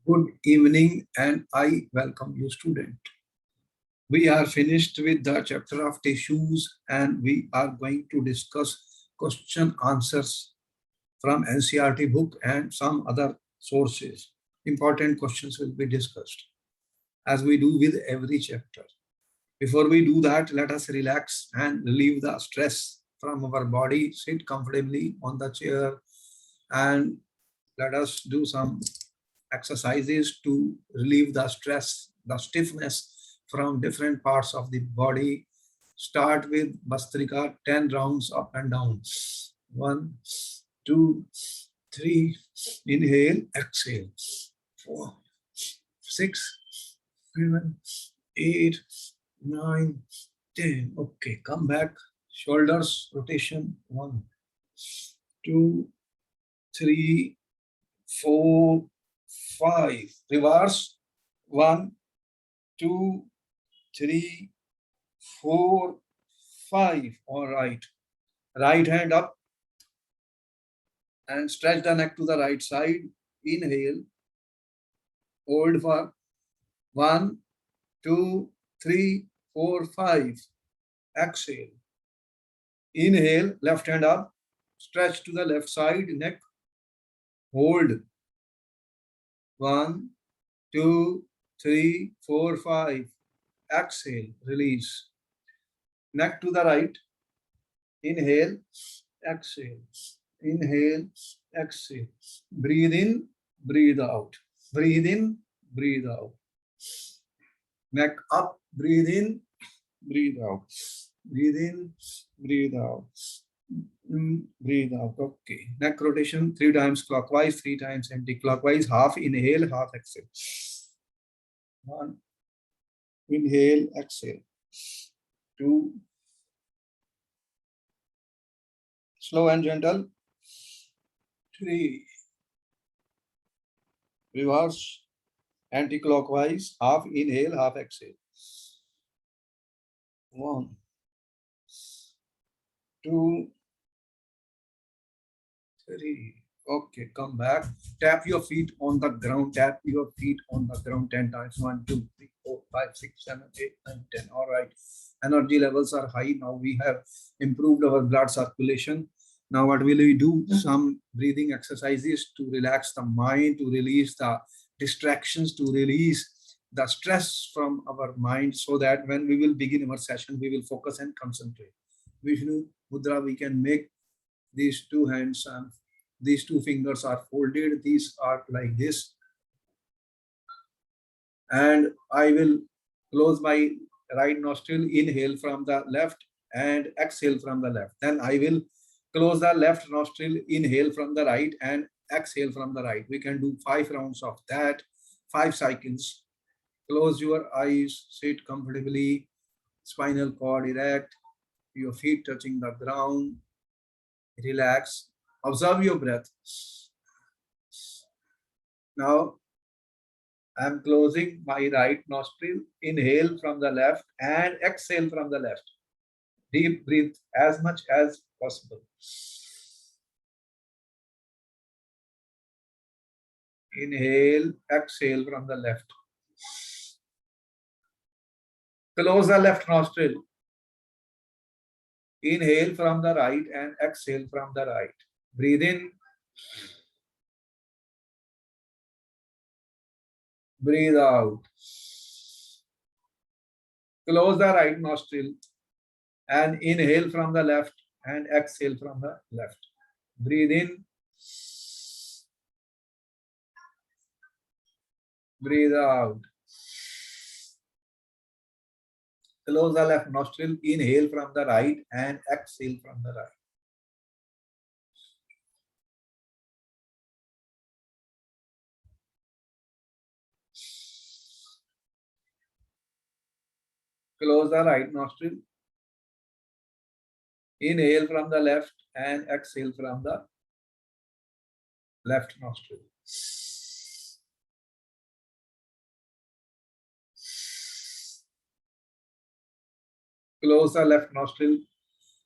Good evening, and I welcome you, student. We are finished with the chapter of tissues, and we are going to discuss question answers from NCERT book and some other sources. Important questions will be discussed as we do with every chapter. Before we do that, let us relax and relieve the stress from our body. Sit comfortably on the chair and let us do some exercises to relieve the stress, the stiffness from different parts of the body. Start with Bastrika, 10 rounds up and down. 1, 2, 3, inhale, exhale. 4, 6, 7, 8, 9, 10. Okay, come back. Shoulders rotation. 1, 2, 3, 4, 5. Reverse. 1, 2, 3, 4, 5. All right. Right hand up and stretch the neck to the right side. Inhale. Hold for 1, 2, 3, 4, 5. Exhale. Inhale. Left hand up. Stretch to the left side. Neck. Hold. 1, 2, 3, 4, 5. Exhale. Release. Neck to the right. Inhale. Exhale. Inhale. Exhale. Breathe in. Breathe out. Breathe in. Breathe out. Neck up. Breathe in. Breathe out. Breathe in. Breathe out. Breathe out. Okay. Neck rotation 3 times clockwise, 3 times anti-clockwise. Half inhale, half exhale. 1. Inhale, exhale. 2. Slow and gentle. 3. Reverse. Anti-clockwise. Half inhale, half exhale. 1, 2, 3. Okay, come back. Tap your feet on the ground. Tap your feet on the ground 10 times. 1, 2, 3, 4, 5, 6, 7, 8, 9, 10. All right. Energy levels are high. Now we have improved our blood circulation. Now what will we do? Some breathing exercises to relax the mind, to release the distractions, to release the stress from our mind, so that when we will begin our session, we will focus and concentrate. Vishnu Mudra, we can make these two hands and these two fingers are folded. These are like this. And I will close my right nostril, inhale from the left and exhale from the left. Then I will close the left nostril, inhale from the right and exhale from the right. We can do 5 rounds of that, 5 cycles. Close your eyes, sit comfortably, spinal cord erect, your feet touching the ground. Relax. Observe your breath. Now, I'm closing my right nostril. Inhale from the left and exhale from the left. Deep breathe as much as possible. Inhale, exhale from the left. Close the left nostril. Inhale from the right and exhale from the right. Breathe in. Breathe out. Close the right nostril and inhale from the left and exhale from the left. Breathe in. Breathe out. Close the left nostril, inhale from the right and exhale from the right. Close the right nostril, inhale from the left and exhale from the left nostril. Close the left nostril.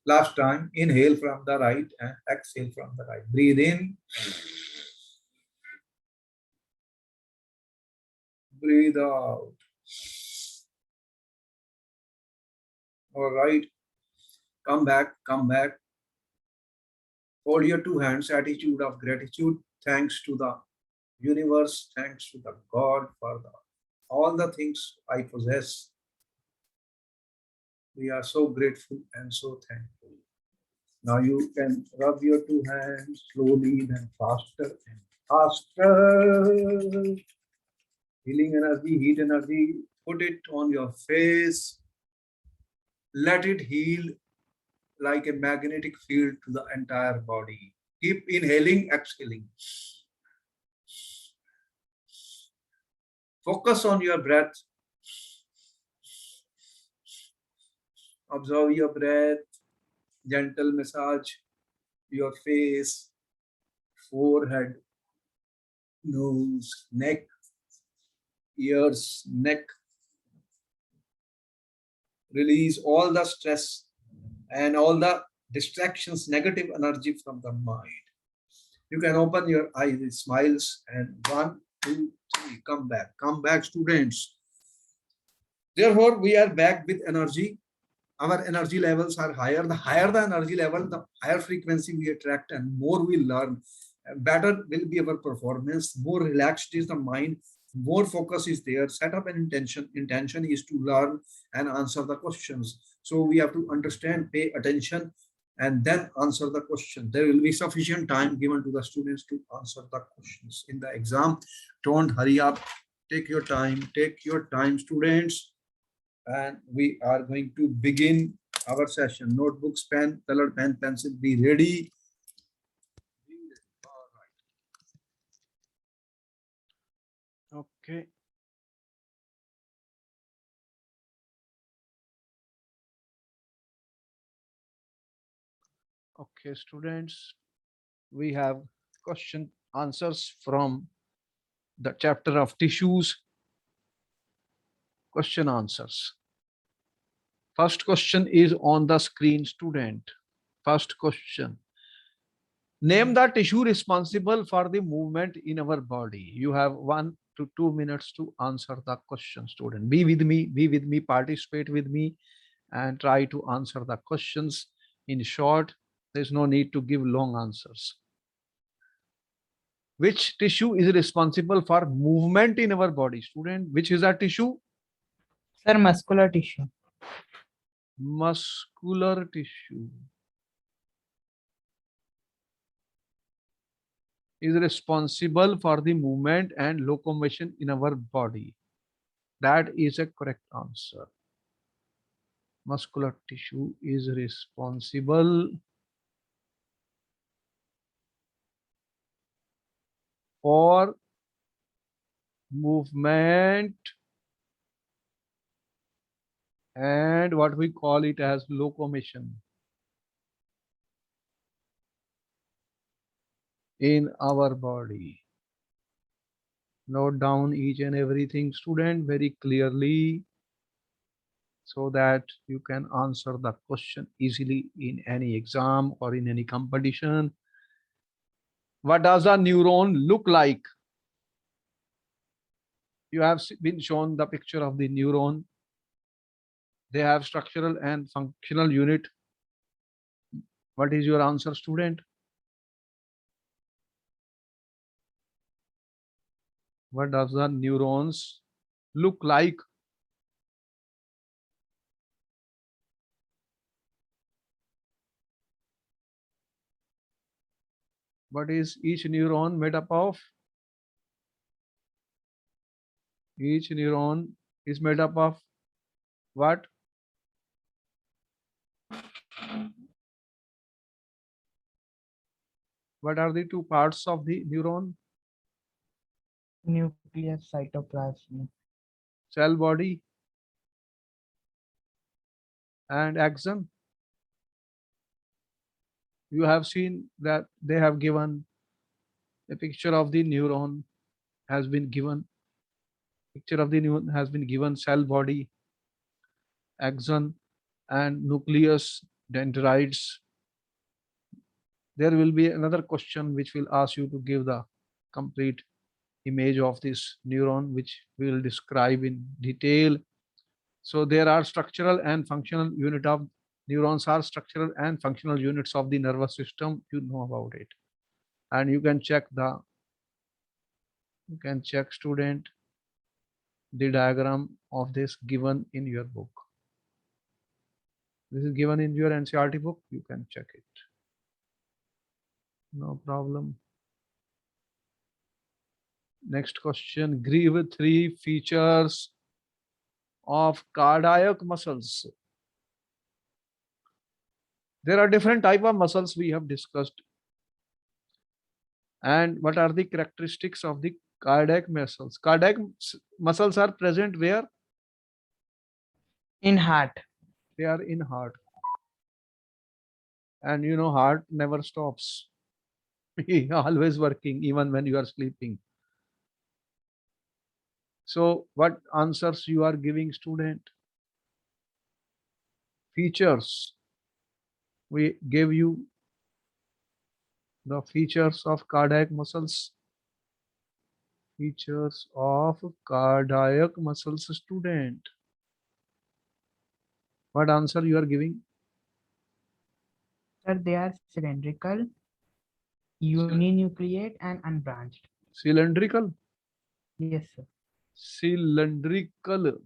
Last time, inhale from the right and exhale from the right. Breathe in. Breathe out. All right. Come back, come back. Hold your two hands, attitude of gratitude. Thanks to the universe, thanks to the God for all the things I possess. We are so grateful and so thankful. Now you can rub your two hands slowly, then faster and faster. Healing energy, heat energy, put it on your face. Let it heal like a magnetic field to the entire body. Keep inhaling, exhaling. Focus on your breath. Observe your breath. Gentle massage your face, forehead, nose, neck, ears, neck. Release all the stress and all the distractions, negative energy from the mind. You can open your eyes, it smiles, and 1, 2, 3, come back, students. Therefore, we are back with energy. Our energy levels are higher. The higher the energy level, the higher frequency we attract, and more we learn. Better will be our performance. More relaxed is the mind. More focus is there. Set up an intention. Intention is to learn and answer the questions. So we have to understand, pay attention, and then answer the question. There will be sufficient time given to the students to answer the questions in the exam. Don't hurry up. Take your time. Take your time, students. And we are going to begin our session. Notebooks, pen, colored pen, pencil, be ready. All right. Okay. Okay, students, we have question answers from the chapter of tissues. Question answers. First question is on the screen, student. First question. Name the tissue responsible for the movement in our body. You have 1 to 2 minutes to answer the question, student. Be with me, participate with me, and try to answer the questions in short. There's no need to give long answers. Which tissue is responsible for movement in our body, student? Which is that tissue? Sir, muscular tissue. Muscular tissue is responsible for the movement and locomotion in our body. That is a correct answer. Muscular tissue is responsible for movement and what we call it as locomotion in our body. Note down each and everything, student, very clearly so that you can answer the question easily in any exam or in any competition. What does a neuron look like? You have been shown the picture of the neuron. They have structural and functional unit. What is your answer, student? What does the neurons look like? What is each neuron made up of? Each neuron is made up of what? What are the two parts of the neuron? Nucleus, cytoplasm. Cell body and axon. You have seen that they have given a picture of the neuron has been given. Picture of the neuron has been given, cell body, axon and nucleus, dendrites. There will be another question which will ask you to give the complete image of this neuron, which we will describe in detail. So there are structural and functional unit of neurons are structural and functional units of the nervous system. You know about it, and you can check student the diagram of this given in your book. This is given in your NCERT book. You can check it. No problem. Next question. Give 3 features of cardiac muscles. There are different type of muscles we have discussed. And what are the characteristics of the cardiac muscles? Cardiac muscles are present where? In heart. They are in heart. And you know, heart never stops. Always working, even when you are sleeping. So what answers you are giving, student? Features. We gave you the features of cardiac muscles. Features of cardiac muscles, student. What answer you are giving? Sir, they are cylindrical, uninucleate, and unbranched. Cylindrical. Yes, sir. Cylindrical,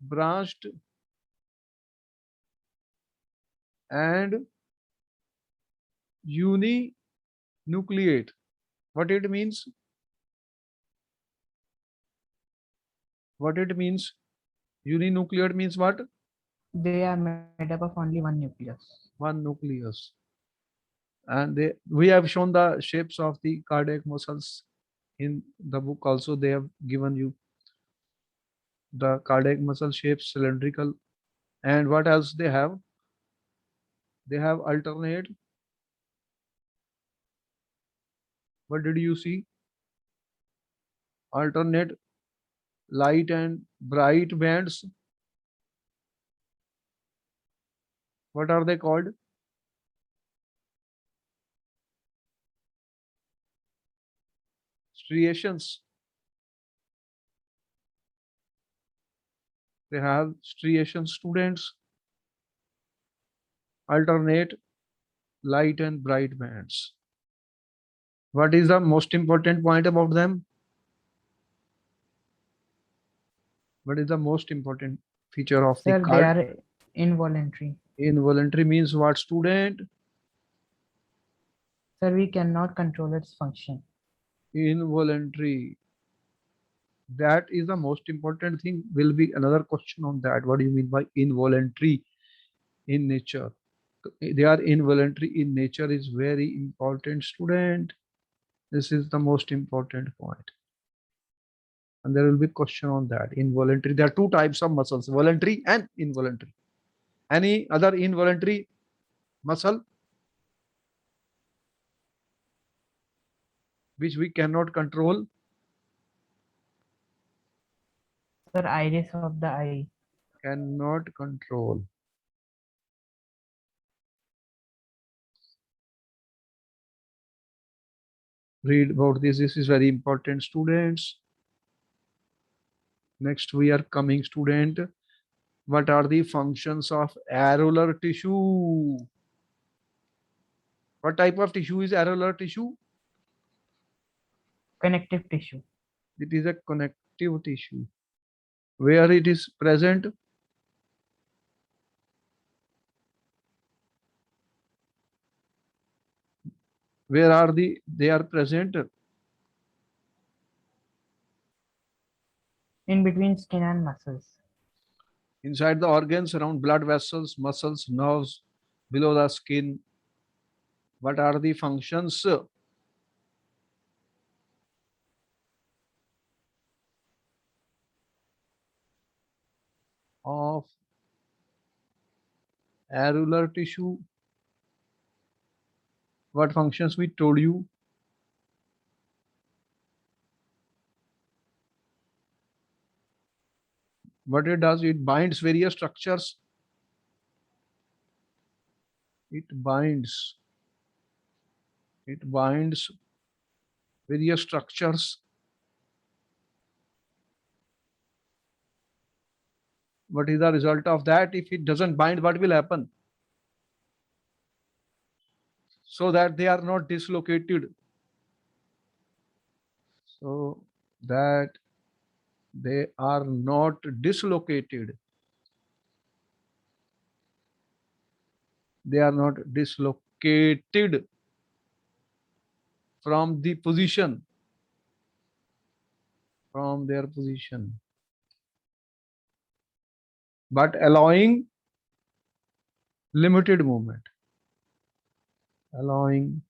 branched, and uninucleate. What it means? What it means? Uninucleate means what? They are made up of only one nucleus. One nucleus. And we have shown the shapes of the cardiac muscles in the book. Also, they have given you the cardiac muscle shapes, cylindrical. And what else they have? They have alternate. What did you see? Alternate light and bright bands. What are they called? Striations. They have striation, students. Alternate light and bright bands. What is the most important point about them? What is the most important feature of the Sir, they card? are involuntary. Involuntary means what, student? Sir, we cannot control its function. Involuntary. That is the most important thing. Will be another question on that. What do you mean by involuntary in nature? They are involuntary in nature is very important, student. This is the most important point. And there will be question on that. Involuntary. There are 2 types of muscles, voluntary and involuntary. Any other involuntary muscle which we cannot control? Sir, iris of the eye. Cannot control. Read about this. This is very important, students. Next, we are coming, student. What are the functions of areolar tissue? What type of tissue is areolar tissue? Connective tissue. It is a connective tissue. Where it is present? Where are they are present? In between skin and muscles. Inside the organs, around blood vessels, muscles, nerves, below the skin. What are the functions? Of areolar tissue? What functions we told you? What it does, it binds various structures. It binds It binds various structures. What is the result of that? If it doesn't bind, what will happen? So that they are not dislocated. So that they are not dislocated. They are not dislocated from the position, from their position, but allowing limited movement, allowing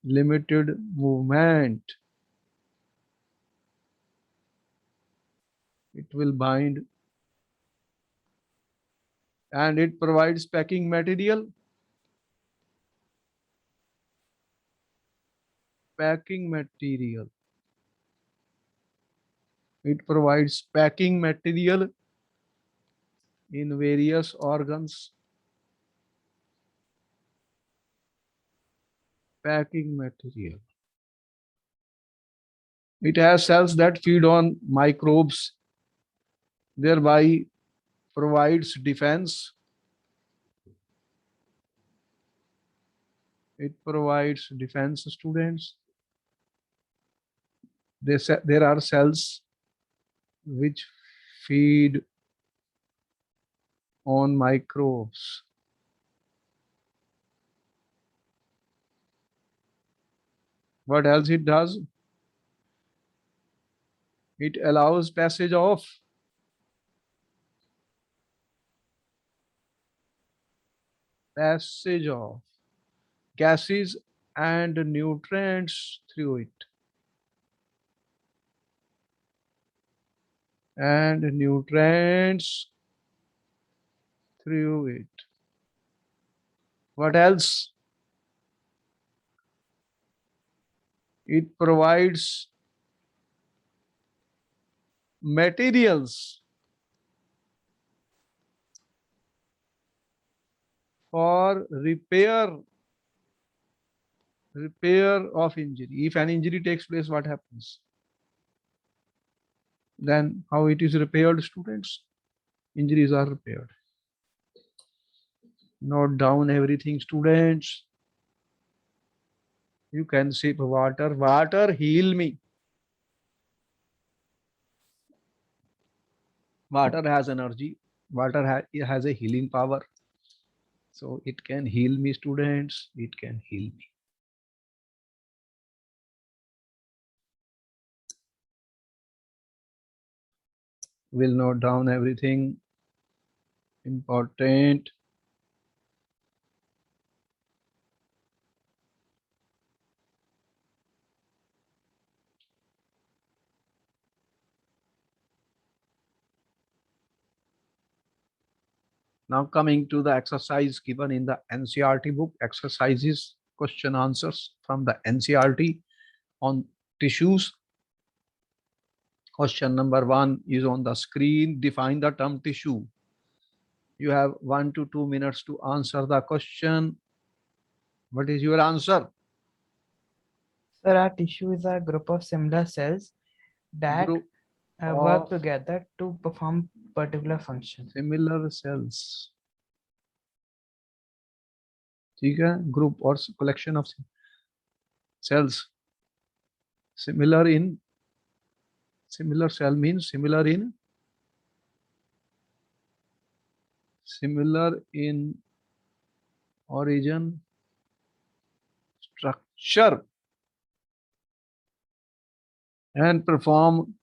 limited movement. It will bind, and it provides packing material. Packing material. It provides packing material in various organs. Packing material. It has cells that feed on microbes, thereby provides defense. It provides defense, students. There are cells which feed on microbes. What else it does? It allows passage of gases and nutrients through it. And nutrients through it. What else? It provides materials for repair of injury. If an injury takes place, what happens? Then how it is repaired, students? Injuries are repaired. Note down everything, students. You can sip water. Water heal me. Water has energy. Water has a healing power. So it can heal me, students. It can heal me. We'll note down everything important. Now coming to the exercise given in the NCERT book, exercises, question answers from the NCERT on tissues. Question number 1 is on the screen. Define the term tissue. You have 1 to 2 minutes to answer the question. What is your answer? Sir, our tissue is a group of similar cells that Group work of together to perform particular function. similar cells. ठीक है? Group or collection of cells. Similar cell means similar in origin, structure, and perform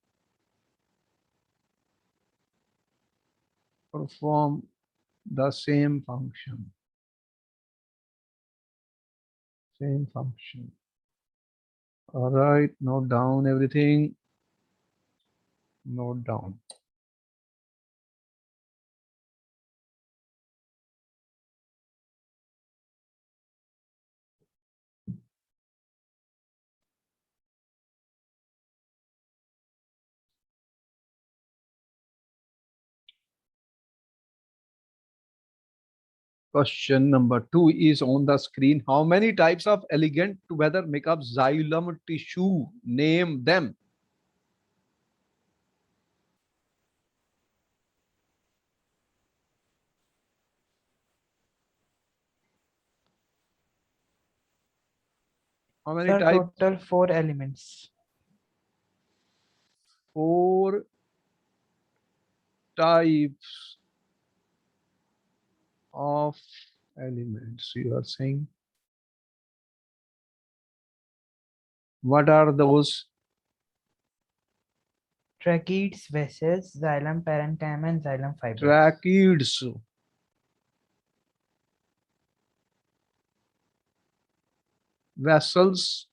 the same function. All right, note down everything. Note down. Question number 2 is on the screen. How many types of elegant together make up xylem tissue? Name them. How many Sir, types? total 4 elements. 4 types of elements you are saying. What are those? Tracheids, vessels, xylem parenchyma, and xylem fibers. Tracheids, vessels,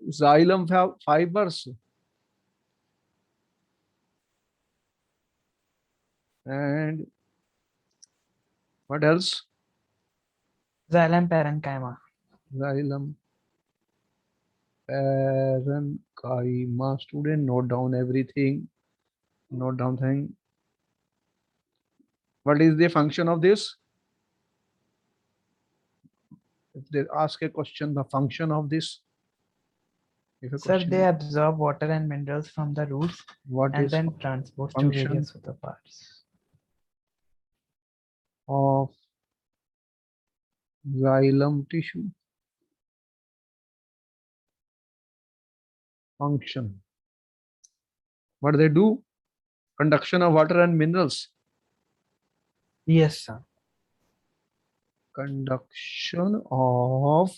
xylem fibers, and what else? Xylem parenchyma. Xylem parenchyma. Student, note down everything. Note down thing. What is the function of this? If they ask a question, the function of this. If a Sir, question, they absorb water and minerals from the roots what and is then transport to function various other parts. of xylem tissue? Function. What do they do? Conduction of water and minerals. Yes, sir. Conduction of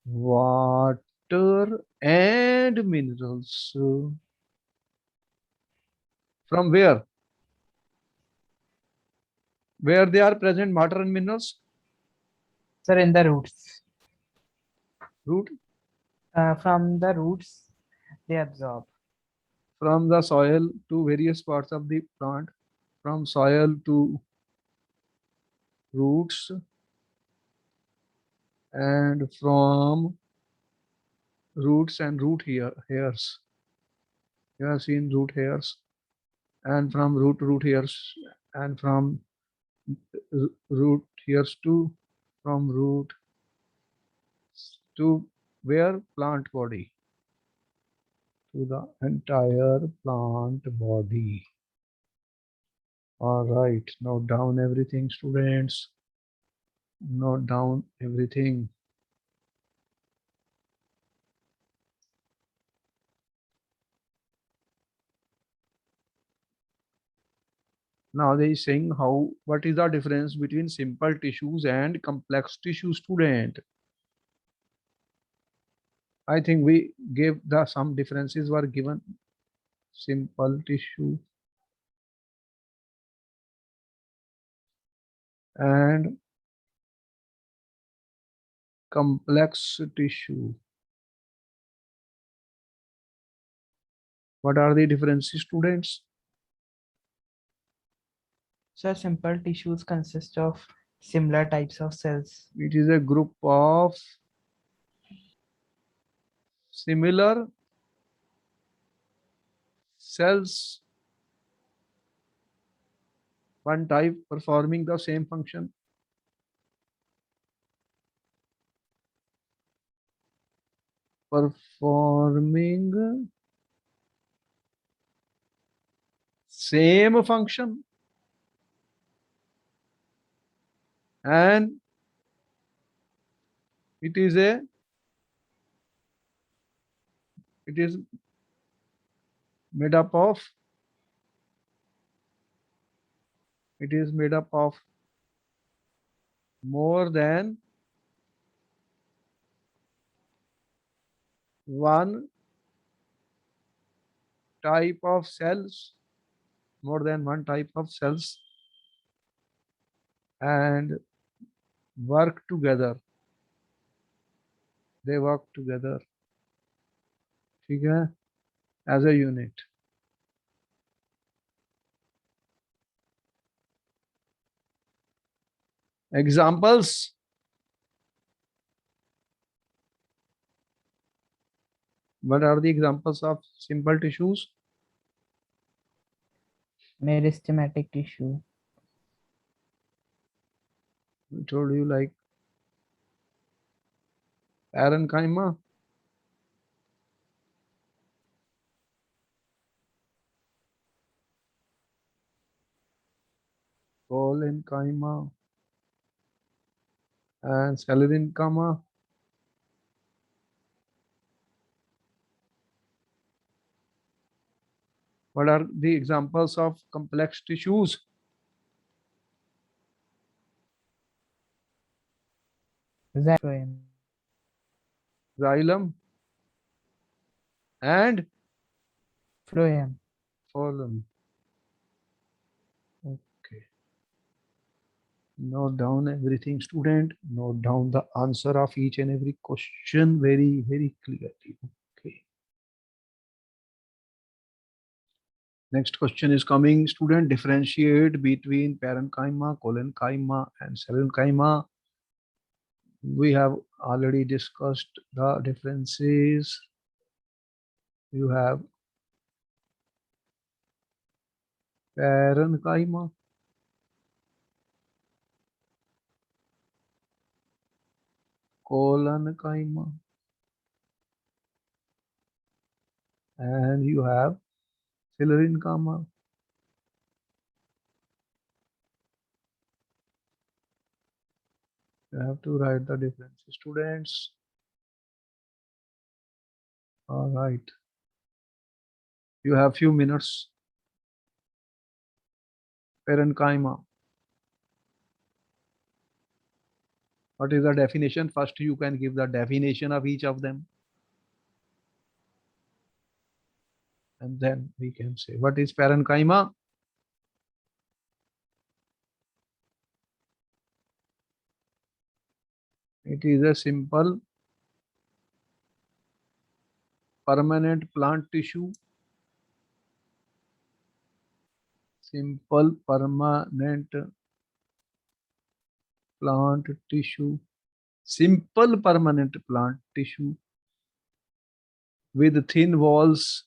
water and minerals. From where? Where they are present, water and minerals? Sir, in the roots. Root. From the roots, they absorb. From the soil to various parts of the plant. From soil to roots. And from roots and root hairs. You have seen root hairs. And from root hairs. And from root hairs to, from root to where? Plant body. To the entire plant body. All right, note down everything, students. Note down everything. Now they is saying what is the difference between simple tissues and complex tissue, student? I think we gave some differences were given. Simple tissue and complex tissue. What are the differences, students? So simple tissues consist of similar types of cells. It is a group of similar cells, one type performing the same function. Performing same function, and it is made up of more than one type of cells, and work together. They work together, ठीक है, as a unit. Examples. What are the examples of simple tissues? Meristematic tissue. I told you like parenchyma. Collenchyma and sclerenchyma. What are the examples of complex tissues? Xylem. Xylem and Phloem. phloem. Okay. Note down everything, student. Note down the answer of each and every question very, very clearly. Okay. Next question is coming. Student, differentiate between parenchyma, collenchyma, and serenchyma. We have already discussed the differences. You have parenchyma, collenchyma, and you have sclerenchyma. You have to write the differences, students. All right. You have few minutes. Parenchyma. What is the definition? First, you can give the definition of each of them. And then we can say, what is parenchyma? It is a simple permanent plant tissue. Simple permanent plant tissue. Simple permanent plant tissue with thin walls.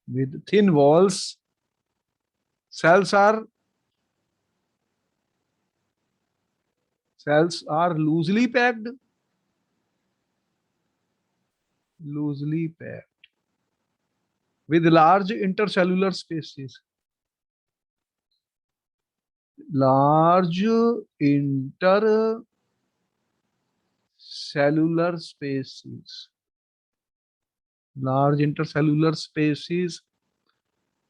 With thin walls. Cells are loosely packed. Loosely packed. With large intercellular spaces. Large intercellular spaces. Large intercellular spaces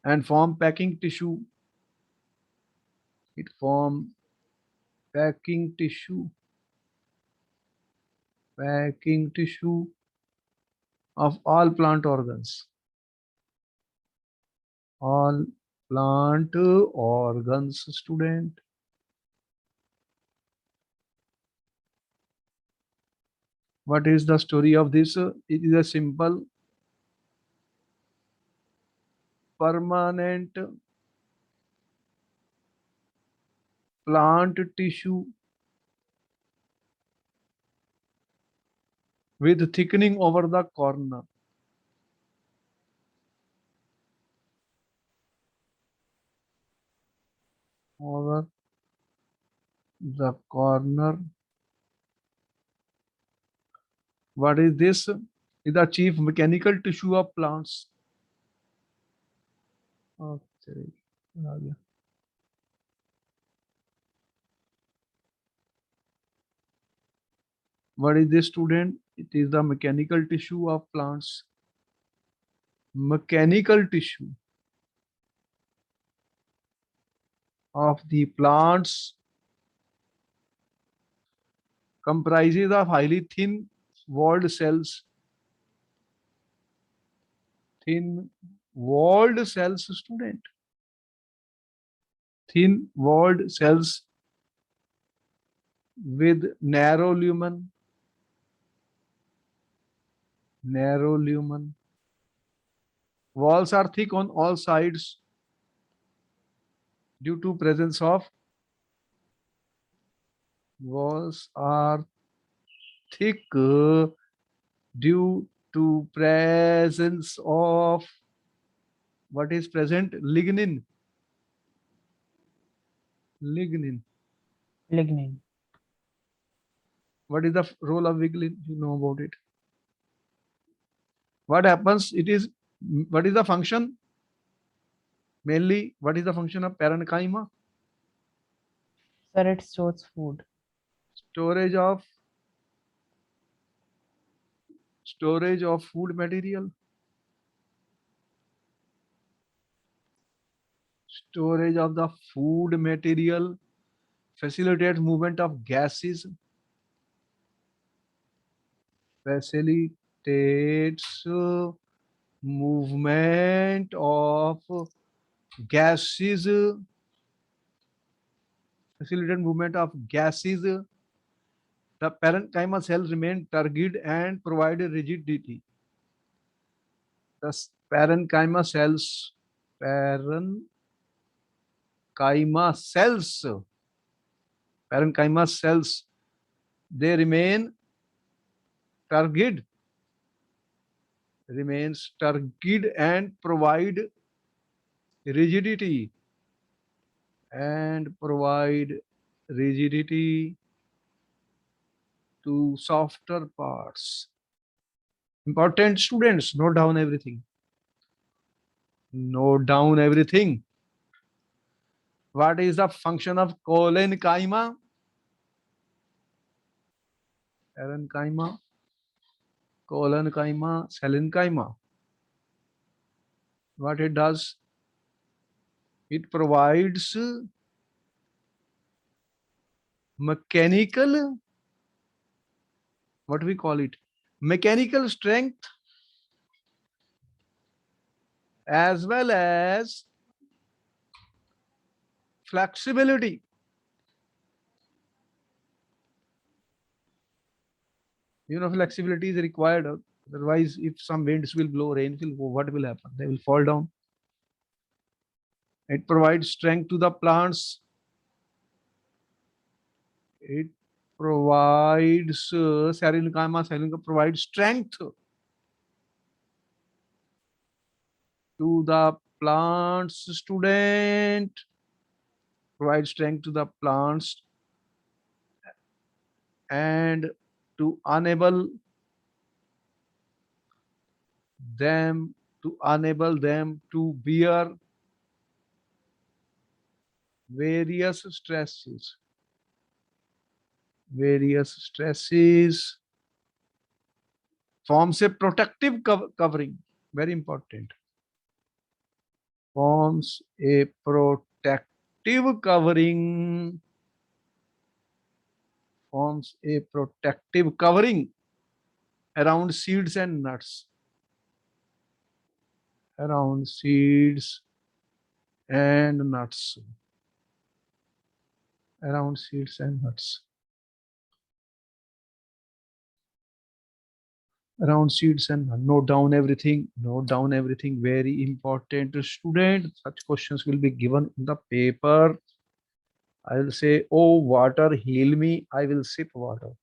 and form packing tissue. It form packing tissue. Packing tissue of all plant organs. All plant organs, student. What is the story of this? It is a simple permanent plant tissue with thickening over the corner. Over the corner. What is this? Is the chief mechanical tissue of plants. Okay. What is this, student? It is the mechanical tissue of plants. Mechanical tissue of the plants comprises of highly thin walled cells. Thin walled cells, student. Thin walled cells with narrow lumen. Narrow lumen. Walls are thick on all sides due to presence of walls are thick due to presence of what is present? Lignin. Lignin. Lignin. What is the role of lignin? You know about it. What happens? What is the function? Mainly, what is the function of parenchyma? Sir, it stores food. Storage of food material. Storage of the food material. Facilitates movement of gases. Facilitates movement of gases. Facilitate movement of gases. The parenchyma cells remain turgid and provide rigidity. The parenchyma cells, they remain turgid, and provide rigidity to softer parts. Important students, note down everything. Note down everything. What is the function of collenchyma? Parenchyma, collenchyma, serenchyma. What it does? It provides mechanical, what we call it, mechanical strength as well as flexibility. You know, flexibility is required. Otherwise, if some winds will blow, rain will go, what will happen? They will fall down. It provides strength to the plants. It provides serenchyma provides strength to the plants, student. Provide strength to the plants and to enable them to bear various stresses. Forms a protective covering. Very important. Forms a protective covering. Forms a protective covering around seeds and nuts. Around seeds and nuts. Around seeds and nuts. Around seeds and nuts. Note down everything. Note down everything. Very important, student. Such questions will be given in the paper. I will say, oh, water, heal me. I will sip water.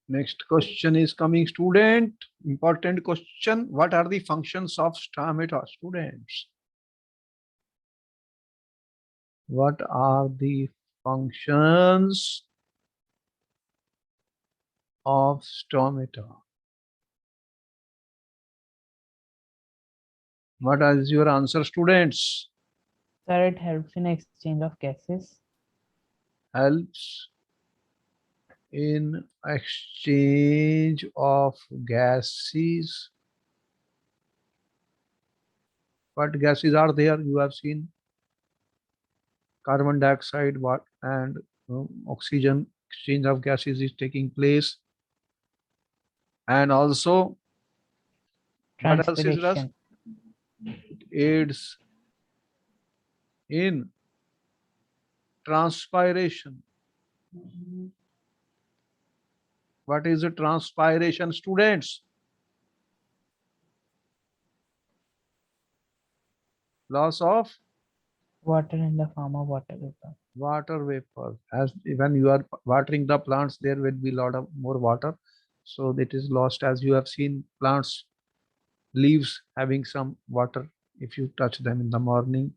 Next question is coming, student. Important question. What are the functions of stomata, students? What are the functions of stomata? What is your answer, students? Sir, it helps in exchange of gases. Helps in exchange of gases. What gases are there? You have seen carbon dioxide, what, and oxygen exchange of gases is taking place. And also, what else is does? Transpiration. It aids in transpiration. What is a transpiration, students? Loss of Water in the form of water vapor. water vapor. As when you are watering the plants, there will be a lot of more water, so that is lost. As you have seen plants leaves having some water if you touch them in the morning.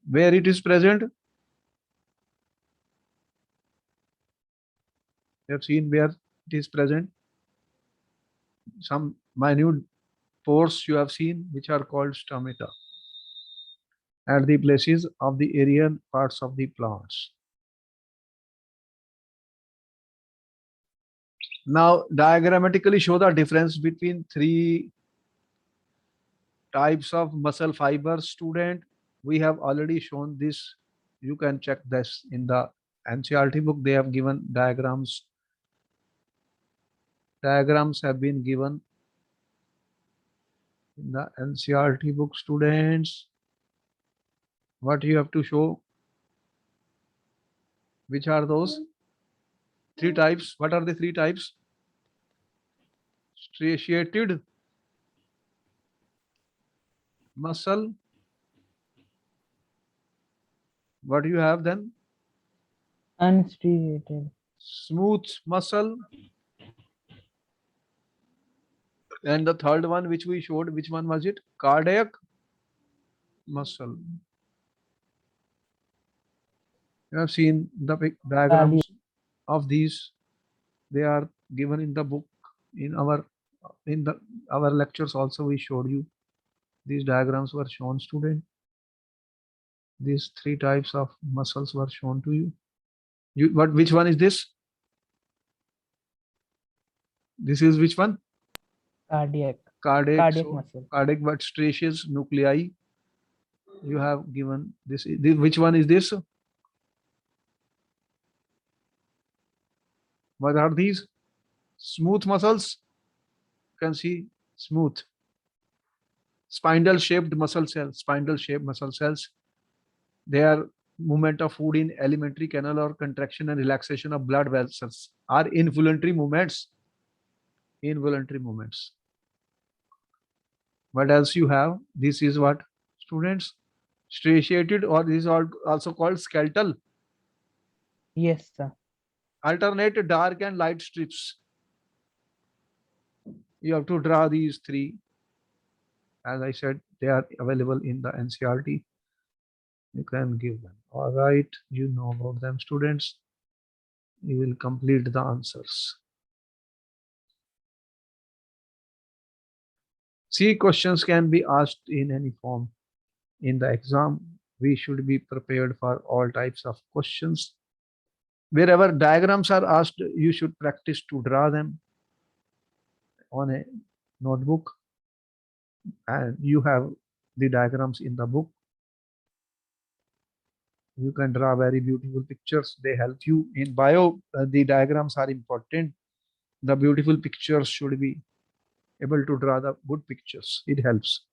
Where it is present? You have seen where it is present. Some minute pores you have seen, which are called stomata, at the places of the aerial parts of the plants. Now diagrammatically show the difference between three types of muscle fibers, student. We have already shown this. You can check this in the NCERT book. They have given diagrams. Diagrams have been given in the NCERT book, students. What you have to show? Which are those? Three types. What are the three types? Striated muscle. What do you have then? Unstriated. Smooth muscle. And the third one, which we showed, which one was it? Cardiac muscle. You have seen the diagrams of these. They are given in the book. In our lectures also we showed you. These diagrams were shown, student. These three types of muscles were shown to you. Which one is this? This is which one? Cardiac. Cardiac. Cardiac So muscle. cardiac, but stretches nuclei. You have given this. Which one is this? What are these? Smooth muscles. You can see smooth. Spindle shaped muscle cells. Spindle shaped muscle cells. They are movement of food in alimentary canal or contraction and relaxation of blood vessels are involuntary movements. Involuntary movements. What else you have? This is what, students? Striated, or this is also called skeletal. Yes, sir. Alternate dark and light strips. You have to draw these three. As I said, they are available in the NCERT. You can give them. All right, you know about them, students. You will complete the answers. See, questions can be asked in any form. In the exam, we should be prepared for all types of questions. Wherever diagrams are asked, you should practice to draw them on a notebook, and you have the diagrams in the book. You can draw very beautiful pictures. They help you in bio. The diagrams are important. The beautiful pictures should be able to draw the good pictures. It helps.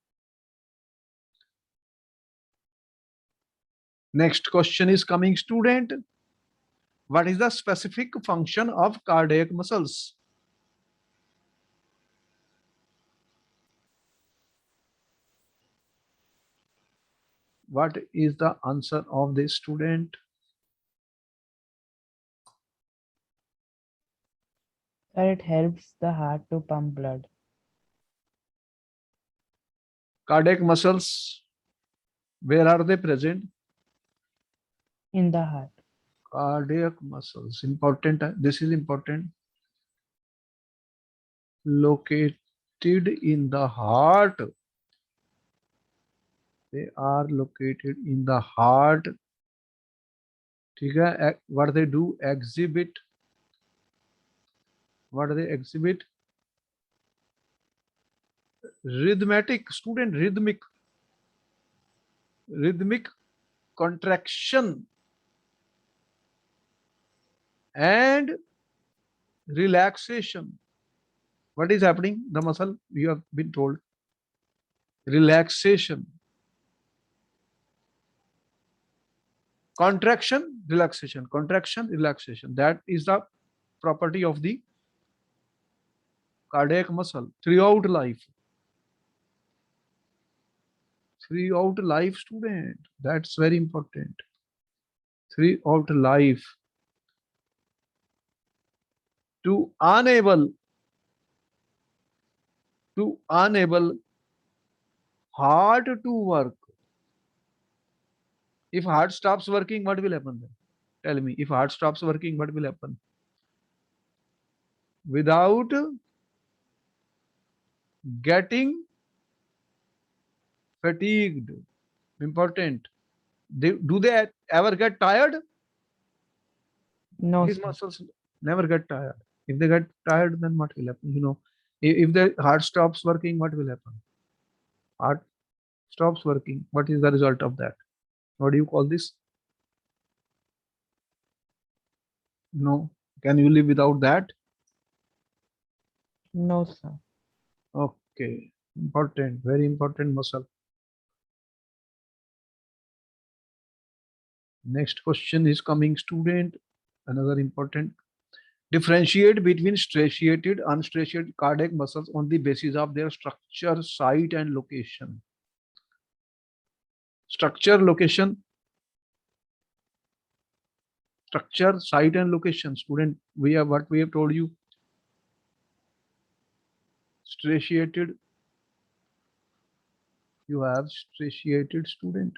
Next question is coming, student. What is the specific function of cardiac muscles? What is the answer of this, student? Sir, it helps the heart to pump blood. Cardiac muscles, where are they present? In the heart. Cardiac muscles, important. This is important. Locate in the heart. They are located in the heart. ठीक है? What they do? Exhibit. What they exhibit? Rhythmic, student, rhythmic contraction and relaxation. What is happening? The muscle, you have been told. Relaxation. Contraction, relaxation. Contraction, relaxation. That is the property of the cardiac muscle throughout life. Throughout life, student. That's very important. Throughout life. To enable heart to work. If heart stops working, what will happen then? Tell me, if heart stops working, what will happen? Without getting fatigued. Important. Do they ever get tired? No, These sir. muscles never get tired. If they get tired, then what will happen? You know, if the heart stops working, what will happen? Heart stops working. What is the result of that? What do you call this? No. Can you live without that? No, sir. Okay. Important. Very important muscle. Next question is coming, student. Another important. Differentiate between straitiated, unstraitiated cardiac muscles on the basis of their structure, site, and location. Structure, location. Structure, site, and location. Student, we have what we have told you. Straitiated. You have straitiated, student.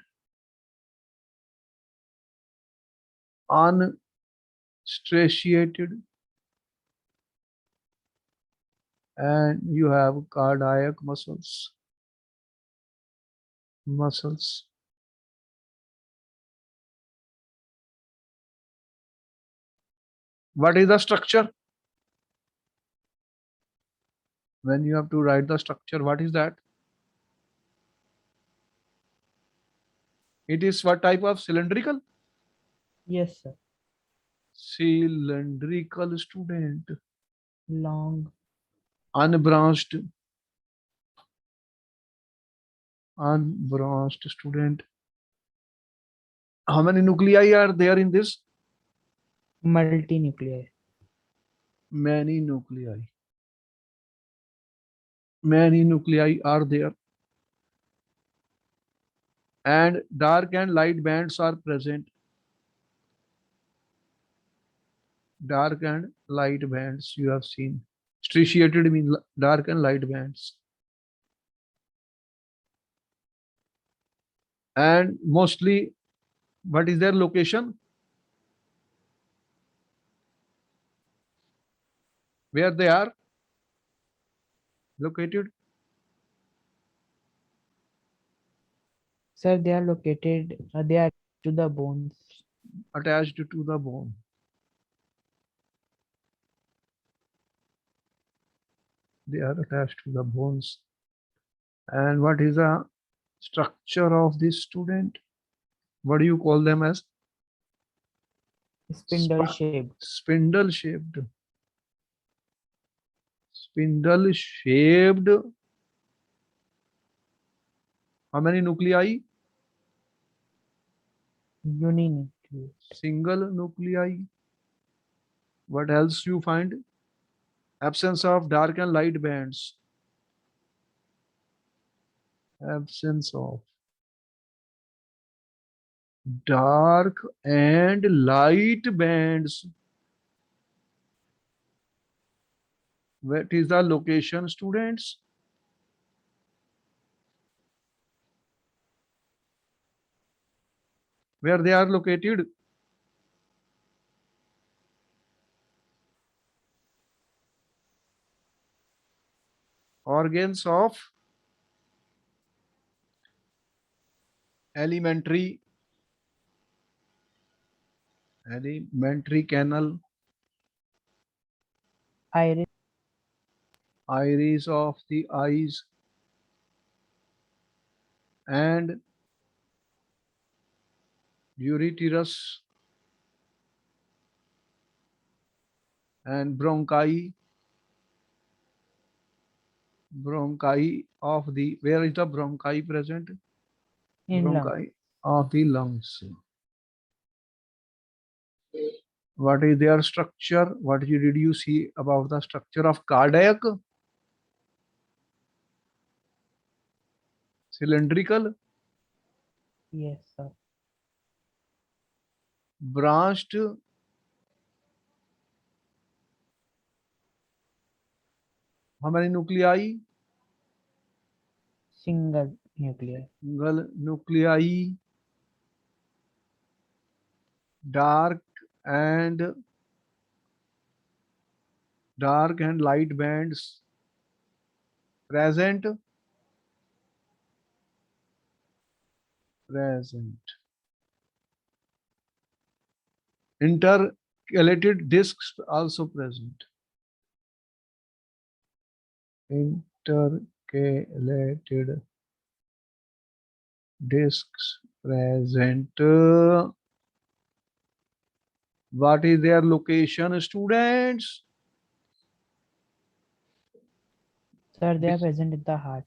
Unstraitiated. And you have cardiac muscles. What is the structure? When you have to write the structure, what is that? It is what type of cylindrical? Yes, sir. Cylindrical, student. Long. Unbranched student. How many nuclei are there in this? Multinuclei. Many nuclei are there, and dark and light bands are present. Dark and light bands you have seen. Striated means dark and light bands. And mostly, what is their location? Where they are located? Sir, they are located, they are to the bones. Attached to the bone. They are attached to the bones. And what is the structure of this, student? What do you call them as? Spindle shaped. Spindle shaped. Spindle shaped. How many nuclei? Uninucleate. Single nuclei. What else you find? Absence of dark and light bands. Absence of dark and light bands. What is the location, students? Where they are located? organs of elementary canal, Iris, iris of the eyes, and ureterus and bronchi of the, where is the bronchi present? in lung. Bronchi of the lungs. What is their structure? What did you see about the structure of cardiac? Cylindrical, Yes, sir. branched, how many nuclei? Single nucleus. Single nuclei, dark and light bands present. Intercalated discs also present. Intercalated discs present. What is their location, students? Sir, they are Which- present in the heart.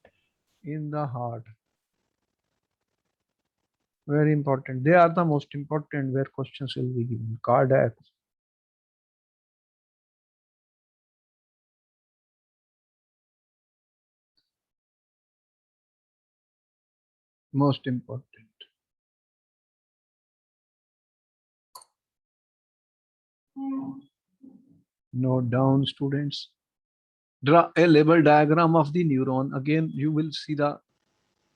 In the heart. Very important. They are the most important where questions will be given. Cardiac. Most important. Note down, students. Draw a label diagram of the neuron. Again, you will see the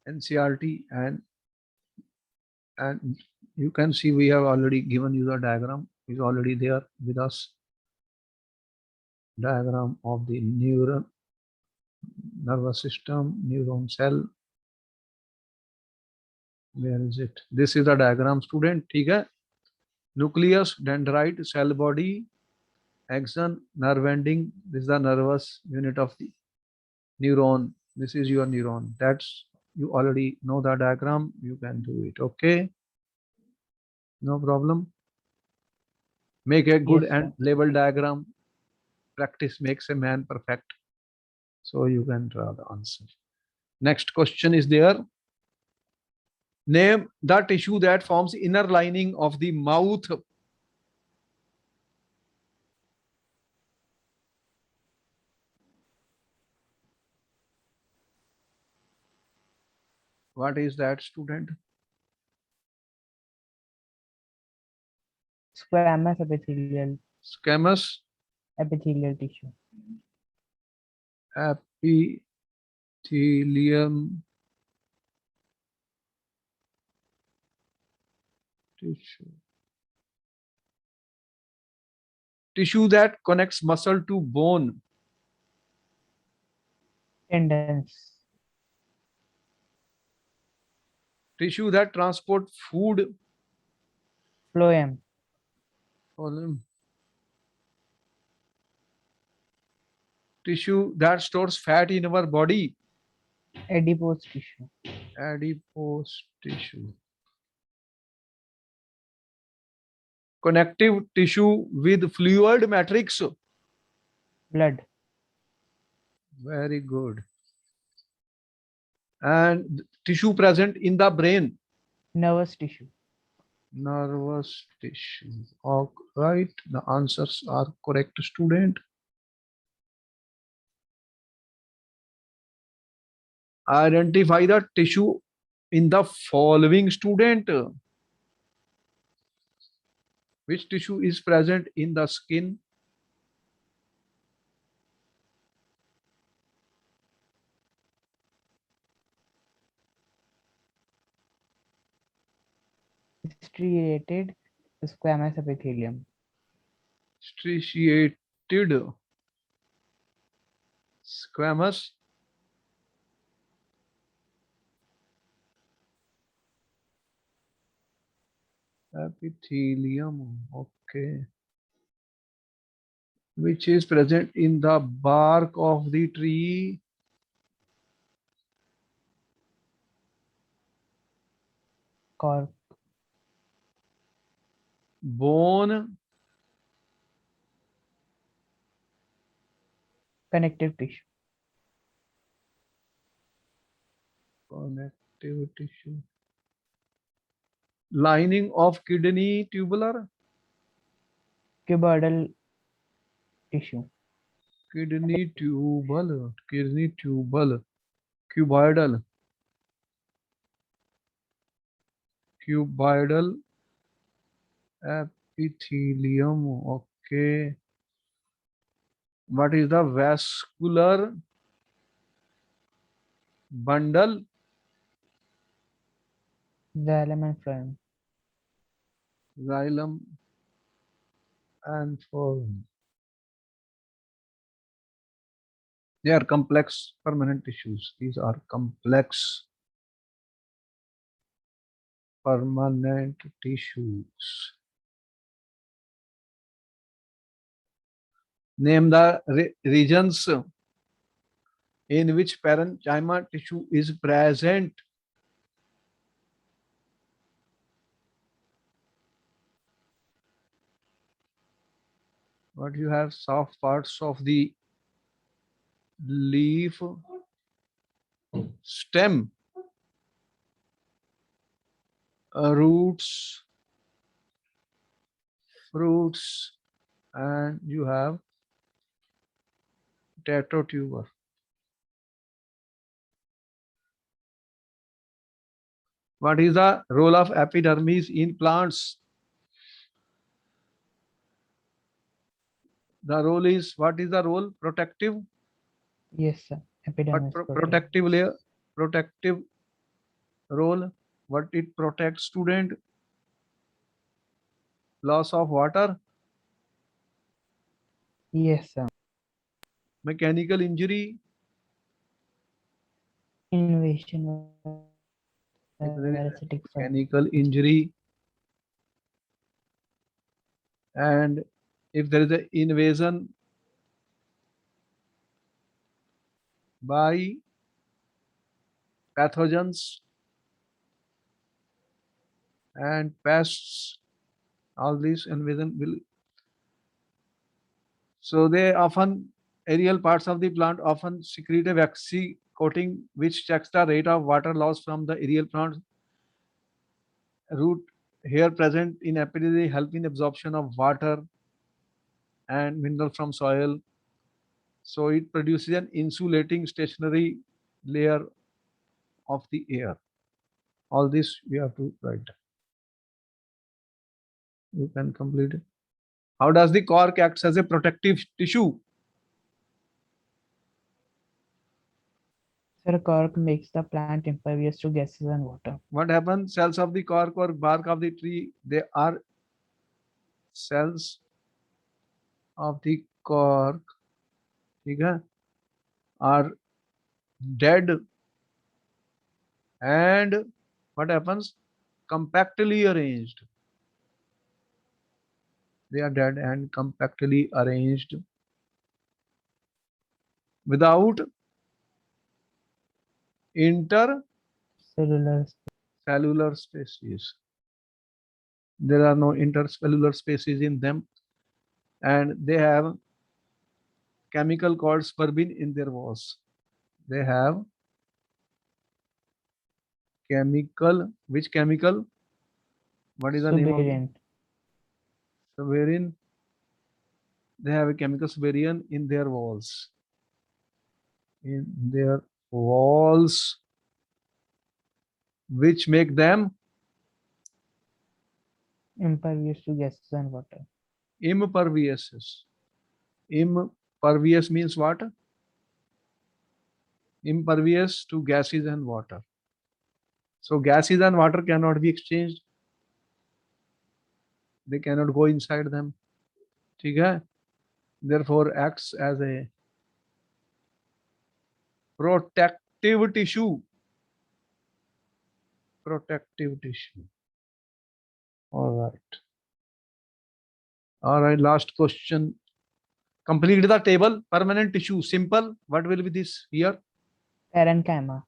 NCRT, and you can see we have already given you the diagram. Is already there with us. Diagram of the neuron, nervous system, neuron cell. Where is it? This is the diagram, student. ठीक है? Nucleus, dendrite, cell body, axon, nerve ending. This is the nervous unit of the neuron. This is your neuron. That's, you already know the diagram. You can do it. Okay. No problem. Make a good Yes, and sir. label diagram. Practice makes a man perfect. So you can draw the answer. Next question is there. Name the tissue that forms inner lining of the mouth. What is that, student? Squamous Squamous epithelial tissue. epithelium tissue. Tissue that connects muscle to bone. Tendons. Tissue that transport food. Phloem. Tissue that stores fat in our body. Adipose tissue. Adipose tissue. Connective tissue with fluid matrix. Blood. Very good. And tissue present in the brain. Nervous tissue. Nervous tissue. All right. The answers are correct, student. Identify the tissue in the following, student. Which tissue is present in the skin? Striated squamous epithelium. Striated squamous epithelium. Okay. Which is present in the bark of the tree. Cork. Bone. Connective tissue. Connective tissue. Lining of kidney, tubular. Cuboidal tissue. Kidney tubal. Kidney tubal. Cuboidal. Cuboidal epithelium. Okay. What is the vascular bundle? Xylem and phloem. Xylem and phloem. They are complex permanent tissues. These are complex permanent tissues. Name the regions in which parenchyma tissue is present. What you have? Soft parts of the leaf, stem, roots, fruits, and you have tetrotuber. What is the role of epidermis in plants? The role is, what is the role? Protective. Yes, sir. But Epidermis. protective layer, protective role. What it protects? Student. Loss of water. Yes, sir. Mechanical injury. Invasion. If there is Parasitic cell. mechanical injury, and if there is an invasion by pathogens and pests, all these invasion will. So they often, aerial parts of the plant often secrete a waxy coating which checks the rate of water loss from the aerial plant. Root hair present in epidermis help in absorption of water and mineral from soil. So it produces an insulating stationary layer of the air. All this we have to write. You can complete it. How does the cork act as a protective tissue? Sir, cork makes the plant impervious to gases and water. What happens? Cells of the cork or bark of the tree, they are cells of the cork, okay, are dead, and what happens? Compactly arranged. They are dead and compactly arranged without Cellular. intercellular spaces. There are no intercellular spaces in them, and they have chemical called spermine in their walls. They have chemical. Which chemical? What is the name of it? Suberint. Wherein they have a chemical suberin in their walls. In their walls, which make them Impervious to gases and water. impervious. Impervious means what? Impervious to gases and water. So gases and water cannot be exchanged. They cannot go inside them. ठीक है? Therefore acts as a protective tissue. Protective tissue. All right. All right, last question. Complete the table. Permanent tissue, simple. What will be this here? Parenchyma.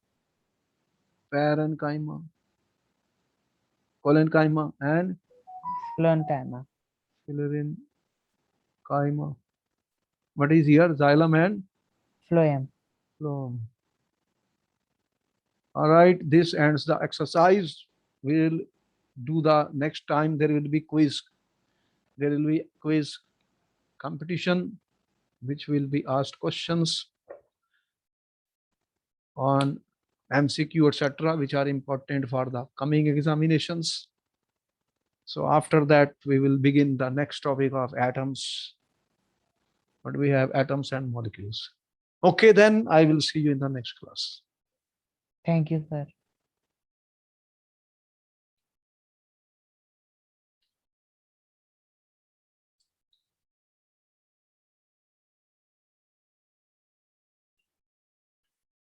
Parenchyma, collenchyma, and Sclerenchyma. sclerenchyma. What is here? Xylem and Phloem. phloem. All right, this ends the exercise. We'll do the next time. There will be quiz. There will be quiz competition, which will be asked questions on MCQ, etc., which are important for the coming examinations. So after that, we will begin the next topic of atoms. But we have atoms and molecules. Okay, then I will see you in the next class. Thank you, sir.